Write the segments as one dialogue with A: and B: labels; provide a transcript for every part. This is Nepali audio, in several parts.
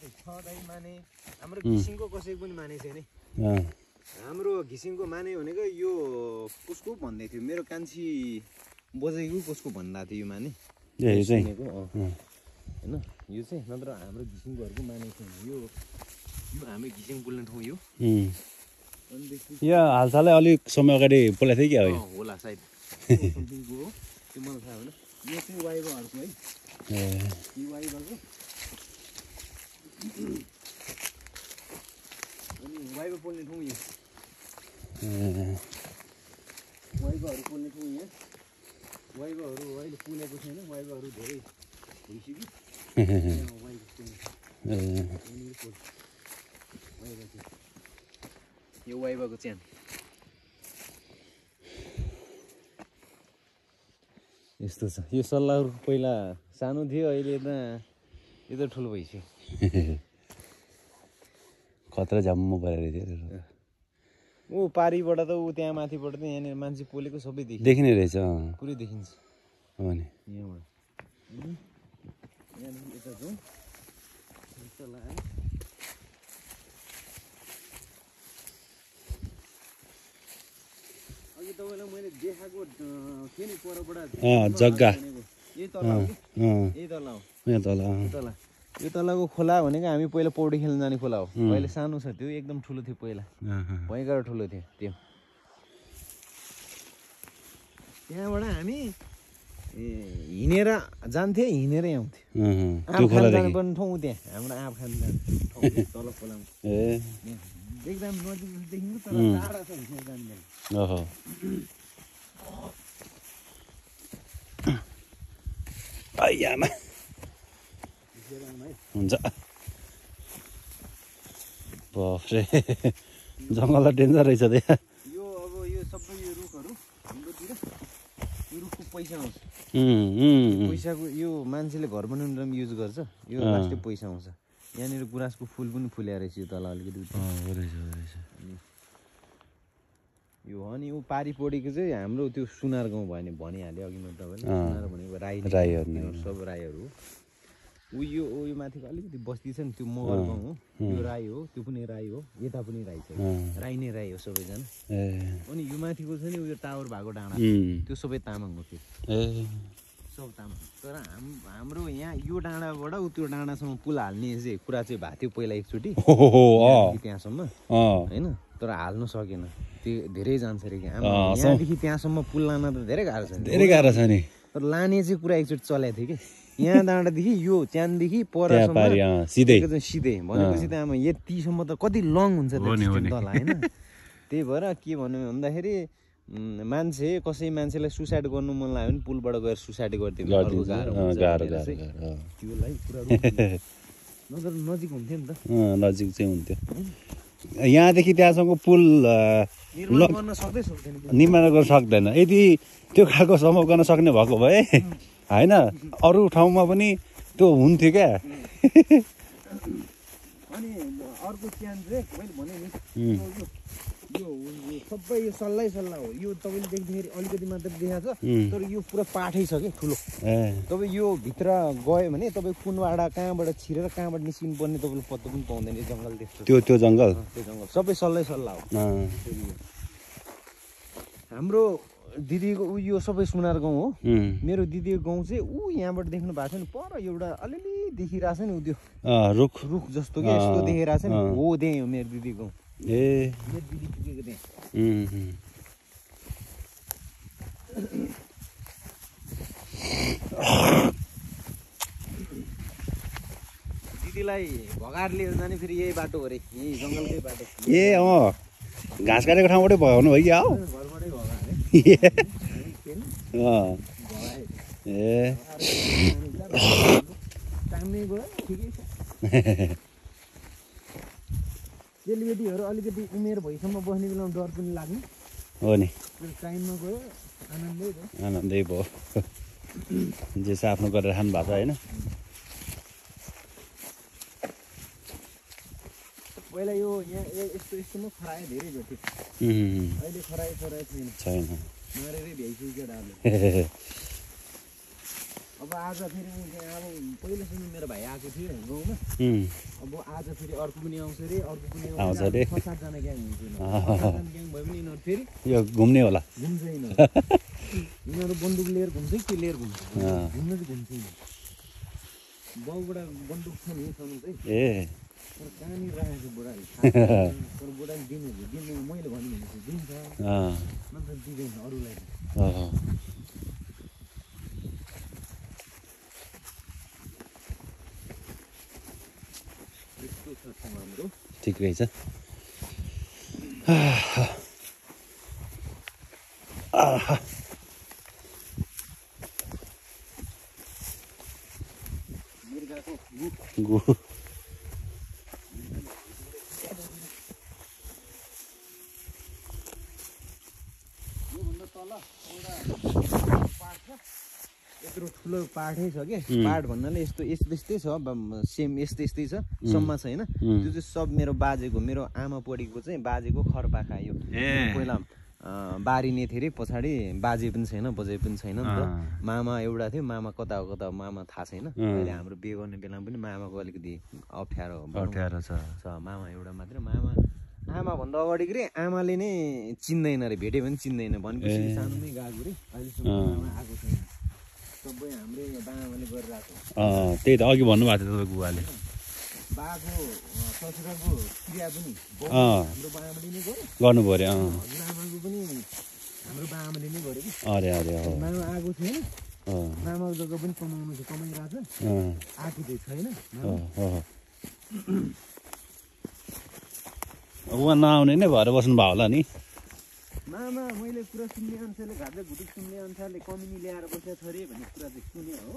A: छदाई माने हाम्रो घिसिङको कसैको पनि माने छैन हाम्रो घिसिङको माने भनेको यो कसको भन्दै थियो मेरो कान्छी बजेको कसको भन्दा थियो यो माने
B: यो चाहिँ
A: हैन यो चाहिँ नत्र हाम्रो घिसिङकोहरुको माने छैन यो हामी घिसिङ बोल्ने ठाउँ यो
B: यो हालसालै अलिक समय अगाडि बोलेको थियो कि हो
A: होला सायद समथिङको हो त्यो मलाई थाहा भएन यो चाहिँ वाइबाहरुको है यो वाइबाको अनि वाइबा बोल्ने ठाउँ यो वाइबाहरु बोल्ने ठाउँ यहाँ वाइबाहरु अहिले पुलेको छैन वाइबाहरु धेरै भइसक्यो यो वाइबाको च्यान यस्तो छ यो सल्लाहरु पहिला सानो थियो अहिले त यो त ठुलो भइसक्यो
B: खतरा झम्म परेको थियो
A: ऊ पारीबाट त ऊ त्यहाँ माथिबाट त यहाँनिर मान्छे पोलेको सबै
B: देखिने रहेछ
A: पुरै देखिन्छ
B: हो नि
A: यहाँबाट यहाँदेखि यता जाउँ अघि तपाईँलाई मैले देखाएको थिएँ नि परबाट
B: जग्गा
A: यही तल हो यही तल हो तल यो तलको खोला भनेको हामी पहिला पौडी खेल्न जाने खोला हो अहिले सानो छ त्यो एकदम ठुलो थियो पहिला भयङ्कर ठुलो थियो त्यो त्यहाँबाट हामी हिँडेर जान्थे हिँडेरै आउँथे आँप खान जानुपर्ने ठाउँ त्यहाँ हाम्रो आँप खान जाने ठाउँ तल खोलामा एकदम नजिक देखिन्छ तर टाढा छ जान्दैन
B: आइयामा हुन्छ बाफ्रे जङ्गल डेन्जर रहेछ त
A: यो अब यो सबै यो रुखहरू हाम्रोतिर यो रुखको पैसा आउँछ पैसाको यो मान्छेले घर बनाउनु पनि युज गर्छ यो लास्टै पैसा आउँछ यहाँनिर गुराँसको फुल पनि फुल्या रहेछ यो तल अलिकति यो हो नि ऊ पारी पोडीको चाहिँ हाम्रो त्यो सुनार गाउँ भयो भने भनिहाल्यो अघि मैले तपाईँले सुनार भनेको राईहरू सब राईहरू हो ऊ यो माथिको अलिकति बस्ती छ नि त्यो मगर गाउँ हो यो राई हो त्यो पनि राई हो यता पनि राई छ राई नै राई हो सबैजना अनि यो माथिको छ नि उयो टावर भएको डाँडा त्यो सबै तामाङ हो त्यो सब तामाङ तर हाम्रो यहाँ यो डाँडाबाट त्यो डाँडासम्म पुल हाल्ने चाहिँ कुरा चाहिँ भएको थियो पहिला एकचोटि त्यहाँसम्म होइन तर हाल्नु सकेन त्यो धेरै जान्छ अरे यहाँदेखि त्यहाँसम्म पुल लान त धेरै गाह्रो छ
B: नि
A: तर लाने चाहिँ कुरा एकचोटि चलेको थियो कि यहाँ डाँडादेखि यो च्यानदेखि परसम्म सिधै भनेपछि त आमा यतिसम्म त कति लङ हुन्छ तल होइन त्यही भएर के भन्नु भन्दाखेरि मान्छे कसै मान्छेलाई सुसाइड गर्नु मन लाग्यो भने पुलबाट गएर सुसाइड गरिदियो नजिक हुन्थ्यो नि त
B: नजिक चाहिँ हुन्थ्यो यहाँदेखि त्यहाँसम्म पुल निर्माण गर्न सक्दैन यदि त्यो खालको सम्भव गर्न सक्ने भएको भए होइन अरू ठाउँमा पनि त्यो हुन्थ्यो क्या
A: अनि अर्को च्यान चाहिँ मैले भने नि यो सबै यो सल्लाह हो यो तपाईँले देख्दाखेरि अलिकति मात्र देखाएको छ तर यो पुरा पाठै छ कि ठुलो तपाईँ यो भित्र गयो भने तपाईँ कुनबाट कहाँबाट छिरेर कहाँबाट निस्किनु पर्ने तपाईँले पत्तो पनि पाउँदैन जङ्गल देख्छ
B: त्यो जङ्गल
A: सबै सल्लाह हो हाम्रो दिदीको यो सबै सुनार गाउँ हो मेरो दिदीको गाउँ चाहिँ यहाँबाट देख्नु भएको छ नि पर एउटा अलिअलि देखिरहेको छ नि त्यो रुख जस्तो कि यस्तो देखिरहेको छ नि हो त्यही हो मेरो दिदीको गाउँ दिदी पुगेको त्यहाँ दिदीलाई भगाएर लिएर जाने फेरि यही बाटो हो अरे यही जङ्गलकै बाटो
B: घाँस काटेको ठाउँबाटै भगाउनु भयो क्या हो
A: घरबाटै भगाएर चेलीबेटीहरू अलिकति उमेर भइसम्म बस्ने बेलामा डर पनि लाग्ने
B: हो नि
A: टाइममा गयो
B: आनन्दै भयो जे चाहिँ आफ्नो गरेर खानु भएको छ होइन
A: पहिला यो यहाँ यस्तोमा खरायो धेरै भेट्यो अहिले खरायो छैन
B: छैन
A: मारेरै भ्याइसक्यो डाले अब आज फेरि अब पहिलो सुरु मेरो भाइ आएको थियो गाउँमा अब आज फेरि अर्को पनि आउँछ अरे अर्को पनि आउँछ अरे 6-7 जना ग्याङ हुन्छ 6-7 जना ग्याङ भयो भने यिनीहरू फेरि
B: यो घुम्ने होला
A: घुम्छ यिनीहरू बन्दुक लिएर घुम्छ के लिएर घुम्छ घुम्न चाहिँ घुम्छ बाउबाट बन्दुक छ नि सबै चाहिँ
B: ए
A: तर कहाँनिर राखेको बुढाले तर बुढाले दिनु मैले भन्नु भनेपछि दिन्छ नत्र दिँदैन अरूलाई यस्तो छ ठाउँ हाम्रो
B: ठिक रहेछ गु
A: योभन्दा तल एउटा पाठ छ यत्रो ठुलो पाठै छ के पाठ भन्नाले यस्तो यस्तै छ सेम यस्तै छ सम्म छैन त्यो चाहिँ सब मेरो बाजेको मेरो आमा पढेको चाहिँ बाजेको खरपाखा यो पहिला बारिने थियो अरे पछाडि बाजे पनि छैन बजे पनि छैन नि त मामा एउटा थियो मामा कता मामा थाहा छैन अहिले हाम्रो बिहे गर्ने बेलामा पनि मामाको अलिकति अप्ठ्यारो
B: छ
A: मामा एउटा मात्रै आमा भन्दा अगाडि के आमाले नै चिन्दैन अरे भेट्यो भने चिन्दैन भनेपछि सानोमै गएको अरे अहिलेसम्म आमा आएको छैन सबै हाम्रै बाबाले गरिरहेको
B: त्यही त अघि भन्नुभएको थियो तपाईँको बुवाले
A: बाको ससुराको क्रिया पनि हाम्रो बाबाले नै गर्यो
B: गर्नु पर्यो
A: हजुरआमाको पनि हाम्रो बाबाले नै गर्यो कि
B: अरे
A: मामा आएको छैन मामाको जग्गा पनि कमाउनु चाहिँ कमाइरहेको छ आएको चाहिँ छैन
B: उहाँ नआउने नै भएर बस्नु भयो होला नि
A: मामा मैले कुरा सुन्ने अनुसारले घाटले घुटुक सुन्ने अनुसारले कमिनी ल्याएर बसेको छ अरे भन्ने कुरा चाहिँ सुने हो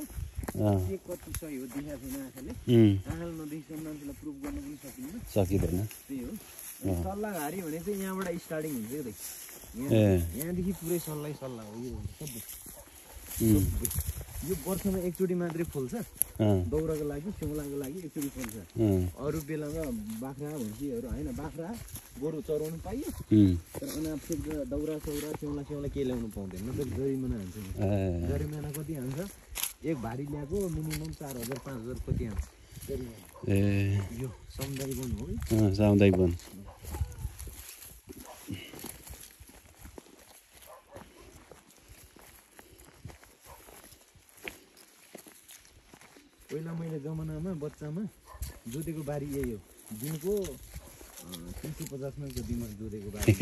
A: के कति सही हो देखाएको छैन आँखाले आँखाले नदेखिसम्म मान्छेलाई प्रुभ गर्न पनि
B: सकिँदैन
A: त्यही हो सल्लाहहारी भने चाहिँ यहाँबाट स्टार्टिङ हुन्छ कि यहाँदेखि पुरै सल्लाह हो यो सबै यो वर्षमा एकचोटि मात्रै फुल्छ दौराको लागि सिउँलाको लागि एकचोटि फुल्छ अरू बेलामा बाख्रा भैँसीहरू होइन बाख्रा गोरु चराउनु पाइयो तर अनावश्यक दौरा सौरा सिउँला के ल्याउनु पाउँदैन मतलब जरिमाना हुन्छ जरिमाना कति हान्छ एक भारी ल्याएको मिनिमम 4,000-5,000 कति हान्छ यो सामुदायिक वन हो कि
B: सामुदायिक वन
A: पहिला मैले जमानामा बच्चामा जोतेको बारी यही हो दिनको 350 मा दिनमा जोतेको बारी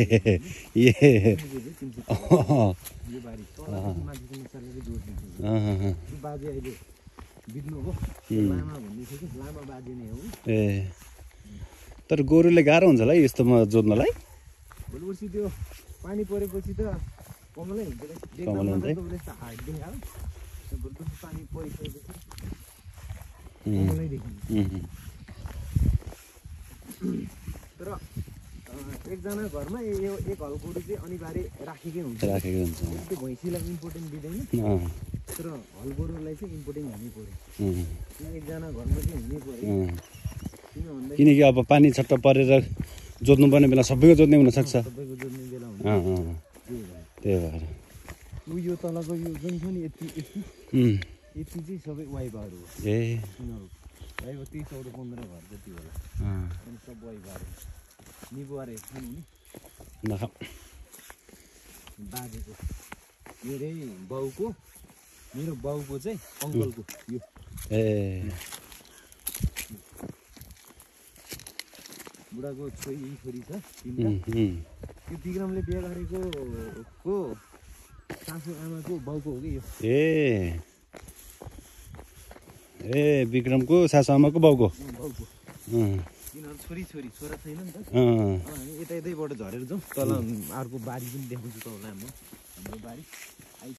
A: यो बारी माथि सरले जोड्दिन्छ यो बाजे अहिले बित्नु हो लामा भन्ने थियो कि लामा बाजे नै हो
B: तर गोरुले गाह्रो हुन्छ होला यस्तोमा जोत्नलाई
A: भोलिपर्सि त्यो पानी परेपछि त कमलै हुन्छ पानी परिसकेपछि तर एकजना घरमा एक हल गोरु चाहिँ अनिवार्य राखेकै हुन्छ त्यो भैँसीलाई इम्पोर्टेन्ट दिँदैन तर हल गोरुलाई चाहिँ इम्पोर्टेन्ट हुनै पर्यो एकजना घरमा चाहिँ हुनै पर्यो
B: किनकि अब पानी छट्ट परेर जोत्नुपर्ने बेला सबैको जोत्ने हुनसक्छ
A: सबैको जोत्ने बेला हुन्छ
B: त्यही भएर
A: यो तलको यो जुन छ नि यति चाहिँ सबै वाइबाहरू हो वाइबा 30-15 घर जति होला अनि सब वाइबाहरू निबुवारे छन् नि बाजेको मेरो बाउको चाहिँ अङ्कलको यो बुढाको छोरी छ 3टा त्यो विक्रमले बिहे गरेको सासू आमाको बाउको हो कि यो
B: विक्रमको सासू आमाको बाउको
A: यिनीहरू छोरा छैन नि त हामी यतैबाट झरेर जाउँ तल अर्को बारी पनि देखाउँछु तपाईँलाई हाम्रो बारी